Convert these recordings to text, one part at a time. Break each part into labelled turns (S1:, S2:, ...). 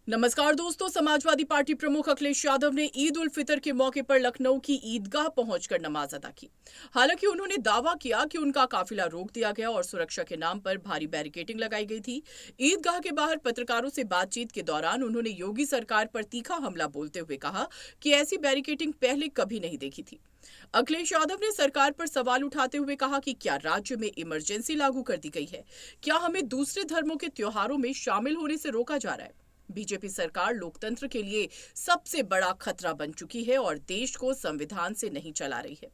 S1: नमस्कार दोस्तों, समाजवादी पार्टी प्रमुख अखिलेश यादव ने ईद उल फितर के मौके पर लखनऊ की ईदगाह पहुंचकर नमाज अदा की। हालांकि उन्होंने दावा किया कि उनका काफिला रोक दिया गया और सुरक्षा के नाम पर भारी बैरिकेडिंग लगाई गई थी। ईदगाह के बाहर पत्रकारों से बातचीत के दौरान उन्होंने योगी सरकार पर तीखा हमला बोलते हुए कहा कि ऐसी बैरिकेडिंग पहले कभी नहीं देखी थी। अखिलेश यादव ने सरकार पर सवाल उठाते हुए कहा कि क्या राज्य में इमरजेंसी लागू कर दी गई है? क्या हमें दूसरे धर्मों के त्योहारों में शामिल होने से रोका जा रहा है? बीजेपी सरकार लोकतंत्र के लिए सबसे बड़ा खतरा बन चुकी है और देश को संविधान से नहीं चला रही है।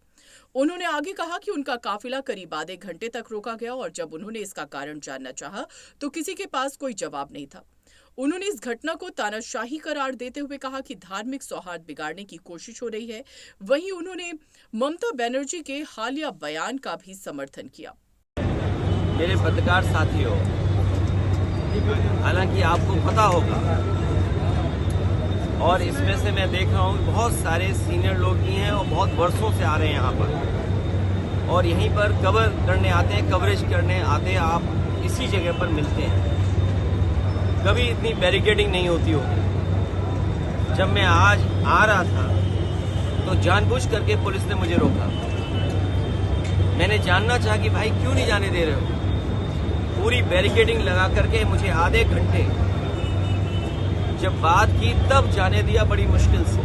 S1: उन्होंने आगे कहा कि उनका काफिला करीब आधे घंटे तक रोका गया और जब उन्होंने इसका कारण जानना चाहा तो किसी के पास कोई जवाब नहीं था। उन्होंने इस घटना को तानाशाही करार देते हुए कहा कि धार्मिक सौहार्द बिगाड़ने की कोशिश हो रही है। वहीं उन्होंने ममता बनर्जी के हालिया बयान का भी समर्थन किया।
S2: मेरे पत्रकार साथियों, हालांकि आपको पता होगा और इसमें से मैं देख रहा हूँ बहुत सारे सीनियर लोग भी हैं और बहुत वर्षों से आ रहे हैं यहाँ पर और यहीं पर कवर करने आते हैं, कवरेज करने आते हैं। आप इसी जगह पर मिलते हैं। कभी इतनी बैरिकेडिंग नहीं होती होगी। जब मैं आज आ रहा था तो जानबूझ करके पुलिस ने मुझे रोका। मैंने जानना चाहा कि भाई क्यों नहीं जाने दे रहे हो। पूरी बैरिकेडिंग लगा करके मुझे आधे घंटे जब बात की तब जाने दिया, बड़ी मुश्किल से,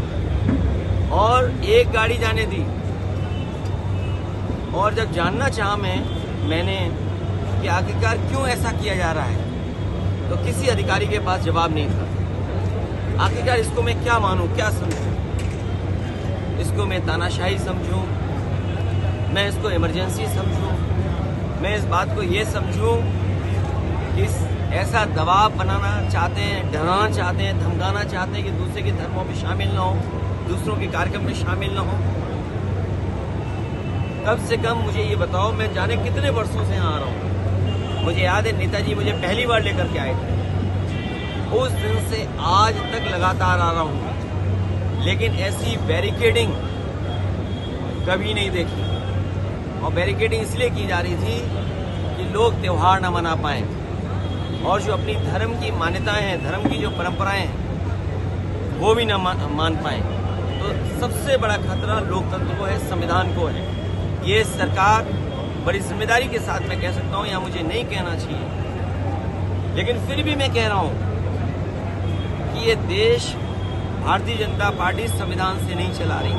S2: और एक गाड़ी जाने दी। और जब जानना चाहा मैंने कि आखिरकार क्यों ऐसा किया जा रहा है तो किसी अधिकारी के पास जवाब नहीं था। आखिरकार इसको मैं क्या मानूं, क्या समझूं? इसको मैं तानाशाही समझूं, मैं इसको इमरजेंसी समझूं, मैं इस बात को ये समझूं कि ऐसा दबाव बनाना चाहते हैं, डराना चाहते हैं, धमकाना चाहते हैं कि दूसरे के धर्मों में शामिल ना हो, दूसरों के कार्यक्रम में शामिल ना हो। कम से कम मुझे ये बताओ, मैं जाने कितने वर्षों से यहाँ आ रहा हूँ। मुझे याद है नेताजी मुझे पहली बार लेकर के आए थे। उस दिन से आज तक लगातार आ रहा हूँ, लेकिन ऐसी बैरिकेडिंग कभी नहीं देखी। और बैरिकेडिंग इसलिए की जा रही थी कि लोग त्योहार न मना पाएं और जो अपनी धर्म की मान्यताएं हैं, धर्म की जो परंपराएं हैं, वो भी न मान पाएं। तो सबसे बड़ा खतरा लोकतंत्र को है, संविधान को है। ये सरकार बड़ी जिम्मेदारी के साथ मैं कह सकता हूं, या मुझे नहीं कहना चाहिए, लेकिन फिर भी मैं कह रहा हूं कि ये देश भारतीय जनता पार्टी संविधान से नहीं चला रही।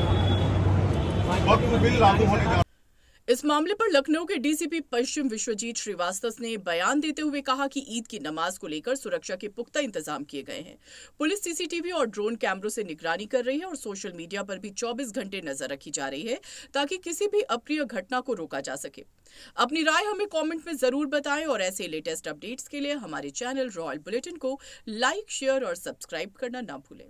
S1: इस मामले पर लखनऊ के डीसीपी पश्चिम विश्वजीत श्रीवास्तव ने बयान देते हुए कहा कि ईद की नमाज को लेकर सुरक्षा के पुख्ता इंतजाम किए गए हैं। पुलिस सीसीटीवी और ड्रोन कैमरों से निगरानी कर रही है और सोशल मीडिया पर भी 24 घंटे नजर रखी जा रही है ताकि किसी भी अप्रिय घटना को रोका जा सके। अपनी राय हमें कॉमेंट में जरूर बताएं और ऐसे लेटेस्ट अपडेट्स के लिए हमारे चैनल रॉयल बुलेटिन को लाइक, शेयर और सब्सक्राइब करना ना भूलें।